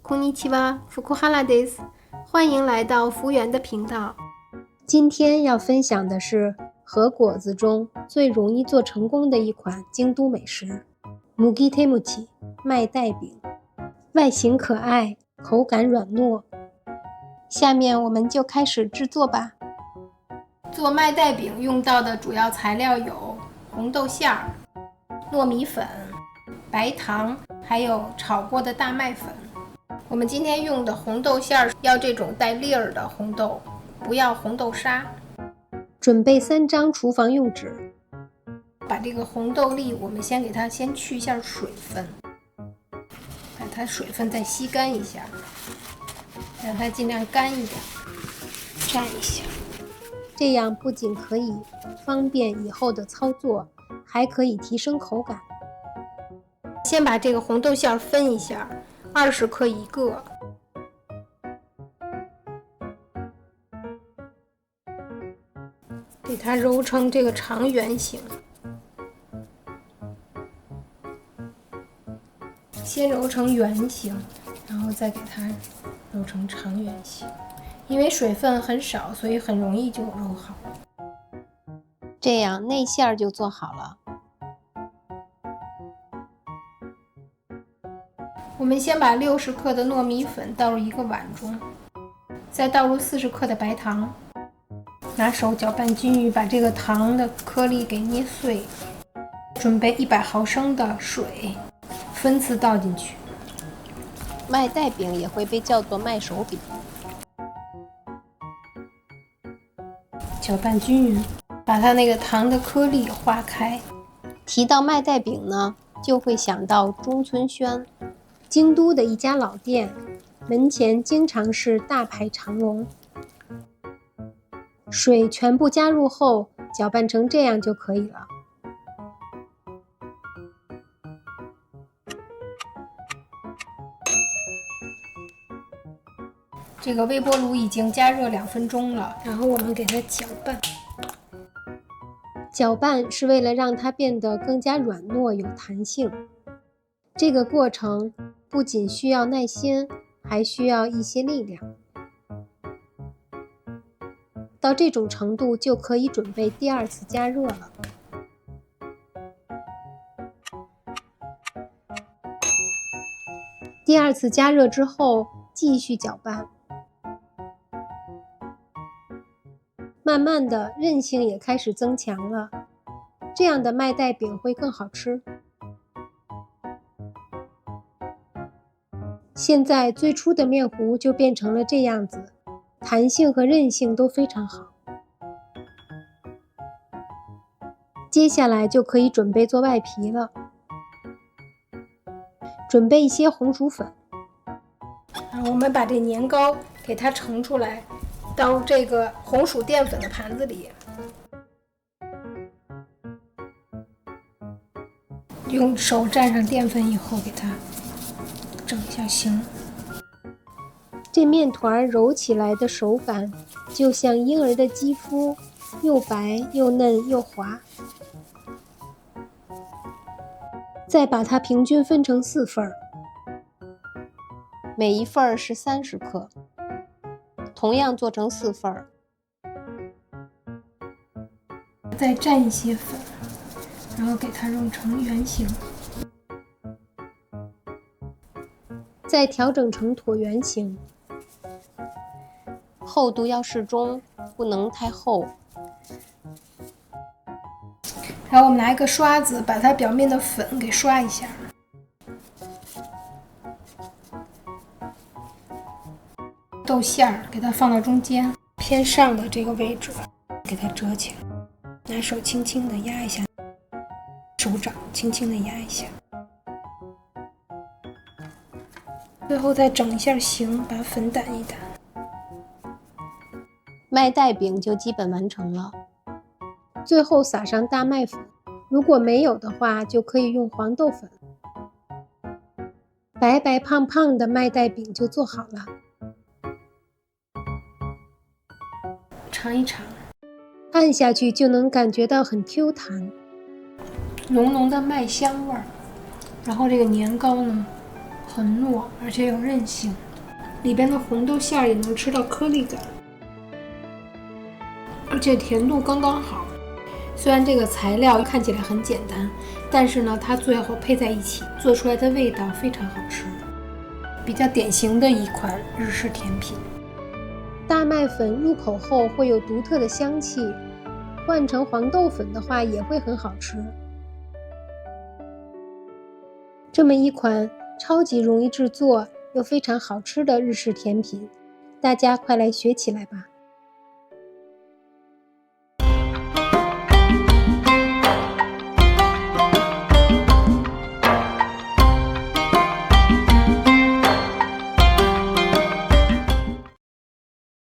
こんにちは、福原です。欢迎来到福原的频道。今天要分享的是和果子中最容易做成功的一款京都美食——麦手餅麦带饼。外形可爱，口感软糯。下面我们就开始制作吧。做麦带饼用到的主要材料有红豆馅儿、糯米粉、白糖，还有炒过的大麦粉。我们今天用的红豆馅儿要这种带粒儿的红豆，不要红豆沙。准备3张厨房用纸，把这个红豆粒我们先给它去一下水分，把它水分再吸干一下，让它尽量干一点，蘸一下。这样不仅可以方便以后的操作，还可以提升口感。先把这个红豆馅分一下，20克一个。给它揉成这个长圆形。先揉成圆形，然后再给它揉成长圆形。因为水分很少，所以很容易就揉好。这样内馅就做好了。我们先把60克的糯米粉倒入一个碗中，再倒入40克的白糖，拿手搅拌均匀，把这个糖的颗粒给捏碎。准备100毫升的水，分次倒进去。麦带饼也会被叫做麦手饼。搅拌均匀，把它那个糖的颗粒化开。提到麦带饼呢，就会想到中村轩，京都的一家老店，门前经常是大排长龙。水全部加入后，搅拌成这样就可以了。这个微波炉已经加热2分钟了，然后我们给它搅拌。搅拌是为了让它变得更加软糯有弹性。这个过程不仅需要耐心，还需要一些力量。到这种程度就可以准备第2次加热了。第2次加热之后，继续搅拌。慢慢的，韧性也开始增强了，这样的麦带饼会更好吃。现在最初的面糊就变成了这样子，弹性和韧性都非常好。接下来就可以准备做外皮了。准备一些红薯粉，然后我们把这年糕给它盛出来，倒入这个红薯淀粉的盘子里，用手蘸上淀粉以后，给它整一下形。这面团揉起来的手感就像婴儿的肌肤，又白又嫩又滑。再把它平均分成4份，每一份是30克，同样做成4份。再蘸一些粉，然后给它揉成圆形，再调整成椭圆形，厚度要适中，不能太厚。然后我们拿一个刷子，把它表面的粉给刷一下。豆馅儿给它放到中间，偏上的这个位置，给它折起来，拿手轻轻的压一下，手掌轻轻的压一下，最后再整一下形，把粉掸一掸。麦带饼就基本完成了。最后撒上大麦粉，如果没有的话，就可以用黄豆粉。白白胖胖的麦带饼就做好了。尝一尝，按下去就能感觉到很 Q 弹。浓浓的麦香味儿。然后这个年糕呢，很糯，而且有韧性，里边的红豆馅儿也能吃到颗粒感，而且甜度刚刚好。虽然这个材料看起来很简单，但是呢，它最后配在一起做出来的味道非常好吃，比较典型的一款日式甜品。大麦粉入口后会有独特的香气，换成黄豆粉的话也会很好吃。这么一款超级容易制作又非常好吃的日式甜品，大家快来学起来吧！